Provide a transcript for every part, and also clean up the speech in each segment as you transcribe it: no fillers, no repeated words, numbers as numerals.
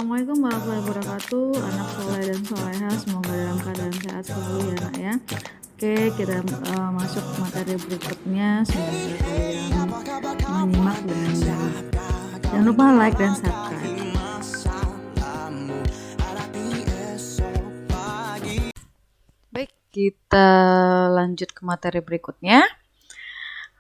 Assalamualaikum warahmatullahi wabarakatuh. Anak soleh dan soleha, semoga dalam keadaan sehat selalu ya nak ya. Oke, kita masuk materi berikutnya. Semoga kalian menyimak dengan baik. Jangan lupa like dan subscribe. Baik, kita lanjut ke materi berikutnya.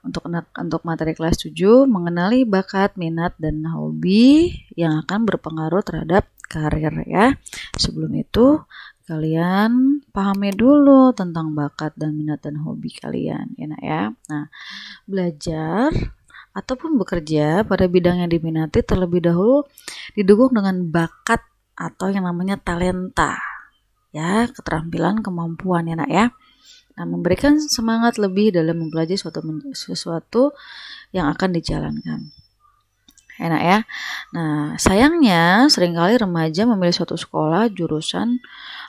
Untuk materi kelas 7, mengenali bakat, minat, dan hobi yang akan berpengaruh terhadap karir ya. Sebelum itu, kalian pahami dulu tentang bakat dan minat dan hobi kalian ya nak ya. Nah, belajar ataupun bekerja pada bidang yang diminati terlebih dahulu didukung dengan bakat atau yang namanya talenta ya, keterampilan, kemampuan ya nak ya. Nah, memberikan semangat lebih dalam mempelajari sesuatu yang akan dijalankan. Enak ya. Nah, sayangnya seringkali remaja memilih suatu sekolah, jurusan,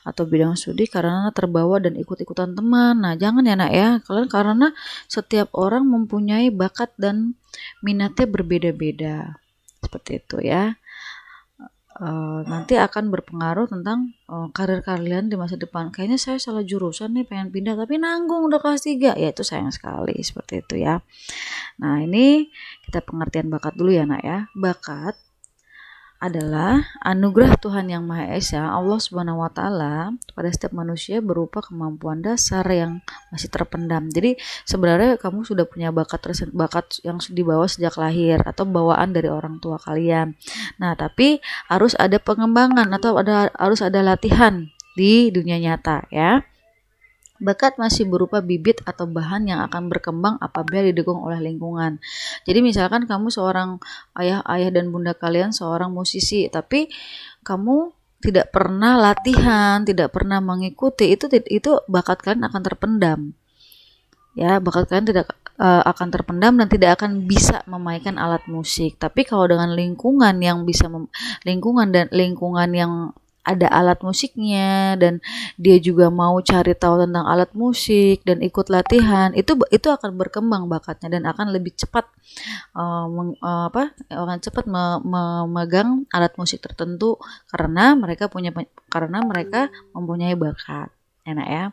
atau bidang studi karena terbawa dan ikut-ikutan teman. Nah, jangan ya nak ya. Karena setiap orang mempunyai bakat dan minatnya berbeda-beda. Seperti itu ya. Nanti akan berpengaruh tentang karir kalian di masa depan. Kayaknya saya salah jurusan nih, pengen pindah tapi nanggung udah kelas 3. Ya itu sayang sekali, seperti itu ya. Nah, ini kita pengertian bakat dulu ya nak ya. Bakat adalah anugerah Tuhan Yang Maha Esa, Allah Subhanahu wa taala pada setiap manusia berupa kemampuan dasar yang masih terpendam. Jadi sebenarnya kamu sudah punya bakat yang dibawa sejak lahir atau bawaan dari orang tua kalian. Nah, tapi harus ada pengembangan atau harus ada latihan di dunia nyata ya. Bakat masih berupa bibit atau bahan yang akan berkembang apabila didukung oleh lingkungan. Jadi misalkan kamu seorang ayah dan bunda kalian seorang musisi, tapi kamu tidak pernah latihan, tidak pernah mengikuti, itu bakat kalian akan terpendam. Ya, bakat kalian tidak akan terpendam dan tidak akan bisa memainkan alat musik. Tapi kalau dengan lingkungan yang bisa lingkungan yang ada alat musiknya dan dia juga mau cari tahu tentang alat musik dan ikut latihan, itu akan berkembang bakatnya dan akan lebih cepat memegang alat musik tertentu karena mereka mempunyai bakat. Enak ya.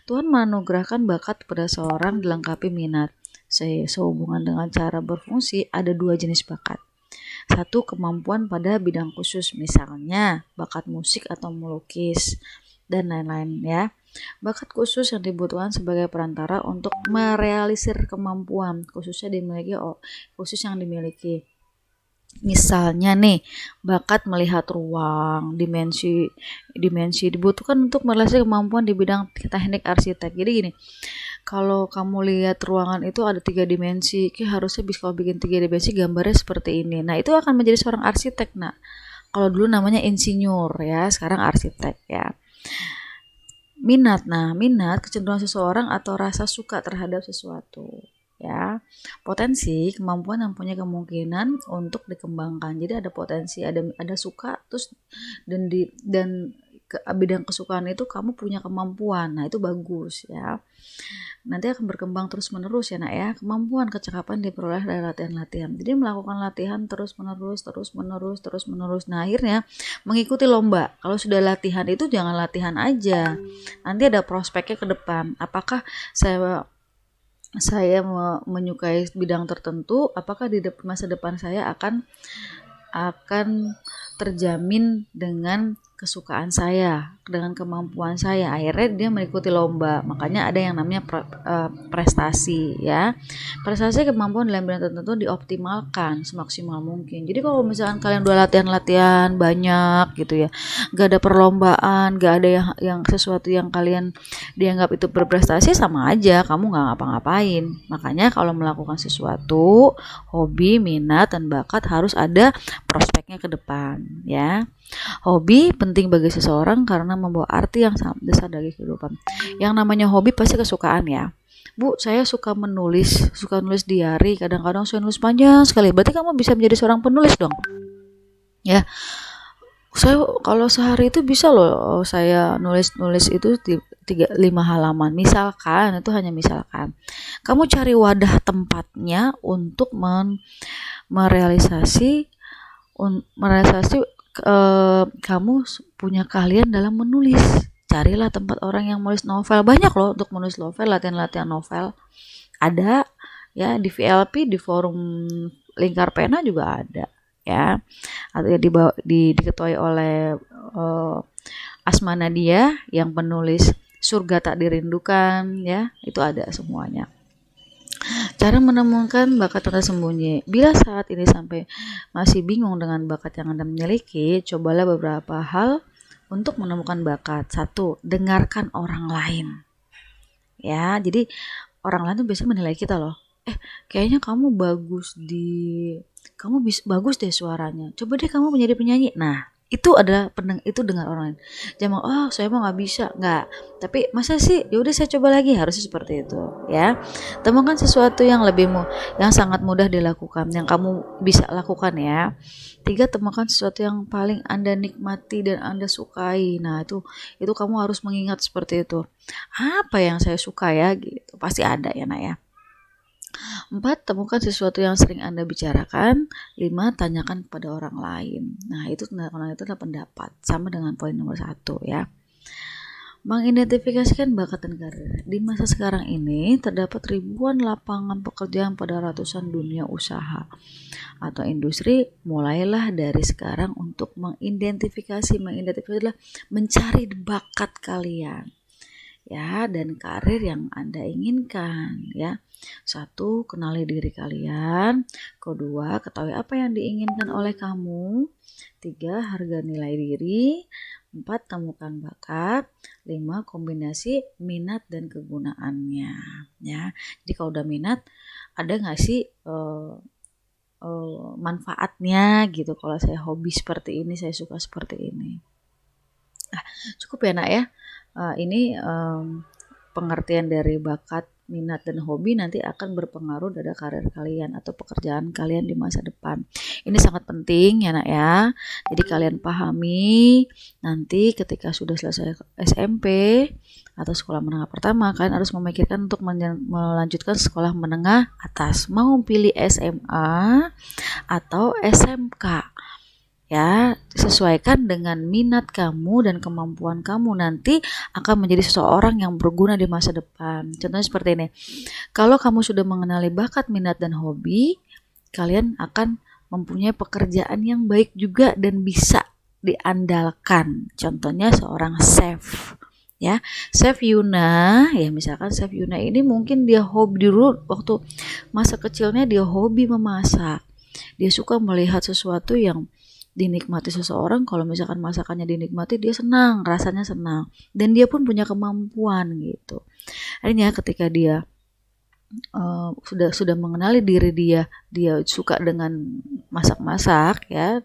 Tuhan menganugerahkan bakat pada seorang dilengkapi minat. Sehubungan dengan cara berfungsi, ada 2 jenis bakat. 1, kemampuan pada bidang khusus, misalnya bakat musik atau melukis dan lain-lain ya. Bakat khusus yang dibutuhkan sebagai perantara untuk merealisir kemampuan khusus yang dimiliki. Misalnya nih, bakat melihat ruang, dimensi dibutuhkan untuk merealisir kemampuan di bidang teknik arsitek. Jadi gini, kalau kamu lihat ruangan itu ada 3 dimensi, harusnya bisa kalau bikin 3 dimensi gambarnya seperti ini. Nah, itu akan menjadi seorang arsitek. Nah, kalau dulu namanya insinyur ya, sekarang arsitek ya. Minat kecenderungan seseorang atau rasa suka terhadap sesuatu ya. Potensi, kemampuan yang punya kemungkinan untuk dikembangkan. Jadi ada potensi, ada suka, terus dan bidang kesukaan itu kamu punya kemampuan. Nah, itu bagus ya. Nanti akan berkembang terus menerus ya nak ya. Kemampuan kecakapan diperoleh dari latihan-latihan. Jadi melakukan latihan terus menerus. Nah, akhirnya mengikuti lomba. Kalau sudah latihan itu jangan latihan aja. Nanti ada prospeknya ke depan. Apakah saya menyukai bidang tertentu? Apakah di masa depan saya akan terjamin dengan kesukaan saya, dengan kemampuan saya. Akhirnya dia mengikuti lomba. Makanya ada yang namanya prestasi ya. Prestasi kemampuan dalam bidang tertentu dioptimalkan semaksimal mungkin. Jadi kalau misalkan kalian udah latihan banyak gitu ya, gak ada perlombaan, gak ada yang sesuatu yang kalian dianggap itu berprestasi, sama aja kamu gak ngapa-ngapain. Makanya kalau melakukan sesuatu, hobi, minat, dan bakat harus ada prospeknya ke depan ya. Hobi penting bagi seseorang karena membawa arti yang sangat besar dari kehidupan. Yang namanya hobi pasti kesukaan ya. Bu, saya suka nulis diary, kadang-kadang saya nulis panjang sekali. Berarti kamu bisa menjadi seorang penulis dong. Ya. Saya kalau sehari itu bisa loh saya nulis itu 5 halaman. Misalkan, itu hanya misalkan. Kamu cari wadah tempatnya untuk merealisasi kamu punya keahlian dalam menulis, carilah tempat orang yang menulis novel. Banyak loh untuk menulis novel, latihan-latihan novel ada ya, di VLP, di forum Lingkar Pena juga ada ya, atau ya diketuai oleh Asma Nadia yang penulis Surga Tak Dirindukan ya, itu ada semuanya. Cara menemukan bakat tersembunyi. Bila saat ini sampai masih bingung dengan bakat yang Anda miliki, cobalah beberapa hal untuk menemukan bakat. 1, dengarkan orang lain. Ya, jadi orang lain tuh biasanya menilai kita loh. Kayaknya kamu bagus deh suaranya. Coba deh kamu menjadi penyanyi. Nah, itu adalah itu dengar orang lain. Jangan saya mah nggak bisa, nggak. Tapi masa sih? Ya udah saya coba lagi. Harusnya seperti itu, ya. Temukan sesuatu yang yang sangat mudah dilakukan, yang kamu bisa lakukan ya. 3, temukan sesuatu yang paling Anda nikmati dan Anda sukai. Nah, itu kamu harus mengingat seperti itu. Apa yang saya suka ya gitu. Pasti ada ya, Nak ya. 4, temukan sesuatu yang sering Anda bicarakan. 5, tanyakan kepada orang lain. Nah, itu adalah pendapat. Sama dengan poin nomor 1 ya. Mengidentifikasikan bakat dan karir. Di masa sekarang ini, terdapat ribuan lapangan pekerjaan pada ratusan dunia usaha atau industri. Mulailah dari sekarang untuk mengidentifikasi adalah mencari bakat kalian ya, dan karir yang Anda inginkan ya. 1, kenali diri kalian. 2, ketahui apa yang diinginkan oleh kamu. 3, harga nilai diri. 4, temukan bakat. 5, kombinasi minat dan kegunaannya ya. Jadi kalau udah minat, ada nggak sih manfaatnya gitu. Kalau saya hobi seperti ini, saya suka seperti ini. Cukup ya, Nak ya. Ini pengertian dari bakat, minat, dan hobi nanti akan berpengaruh pada karir kalian atau pekerjaan kalian di masa depan. Ini sangat penting ya, Nak ya. Jadi kalian pahami nanti ketika sudah selesai SMP atau sekolah menengah pertama, kalian harus memikirkan untuk melanjutkan sekolah menengah atas. Mau pilih SMA atau SMK. Ya, sesuaikan dengan minat kamu dan kemampuan kamu, nanti akan menjadi seseorang yang berguna di masa depan. Contohnya seperti ini. Kalau kamu sudah mengenali bakat, minat, dan hobi, kalian akan mempunyai pekerjaan yang baik juga dan bisa diandalkan. Contohnya seorang chef. Ya, Chef Yuna, ya misalkan Chef Yuna ini mungkin dia hobi dulu waktu masa kecilnya, dia hobi memasak. Dia suka melihat sesuatu yang dinikmati seseorang. Kalau misalkan masakannya dinikmati, dia senang, rasanya senang, dan dia pun punya kemampuan gitu. Akhirnya ketika dia sudah mengenali diri dia suka dengan masak-masak ya,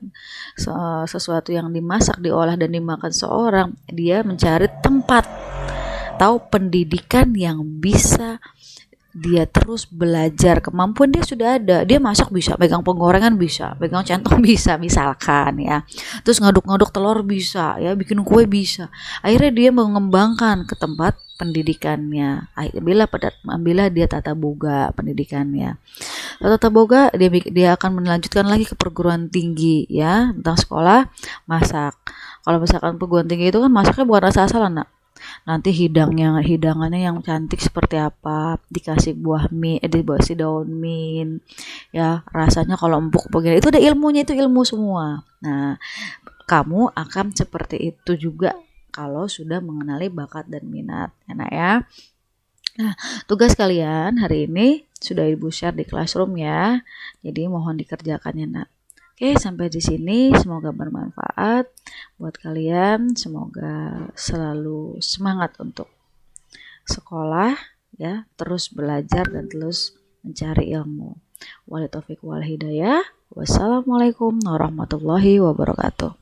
sesuatu yang dimasak, diolah, dan dimakan seorang, dia mencari tempat atau pendidikan yang bisa dia terus belajar. Kemampuan dia sudah ada, dia masak bisa, pegang penggorengan bisa, pegang centong bisa misalkan ya, terus ngaduk-ngaduk telur bisa ya, bikin kue bisa. Akhirnya dia mengembangkan ke tempat pendidikannya. Bila dia tata boga pendidikannya, tata boga, dia akan melanjutkan lagi ke perguruan tinggi ya, tentang sekolah masak. Kalau misalkan perguruan tinggi itu kan masaknya bukan asal-asalan, Nak. Nanti hidangannya yang cantik seperti apa, dikasih buah mint, dikasih daun mint ya, rasanya kalau empuk begini, itu ada ilmunya, itu ilmu semua. Nah, kamu akan seperti itu juga kalau sudah mengenali bakat dan minat ya, Nak ya. Nah, tugas kalian hari ini sudah Ibu share di Classroom ya, jadi mohon dikerjakan ya, Nak. Oke, sampai di sini semoga bermanfaat buat kalian. Semoga selalu semangat untuk sekolah ya, terus belajar dan terus mencari ilmu. Wal taufiq wal hidayah. Wassalamualaikum warahmatullahi wabarakatuh.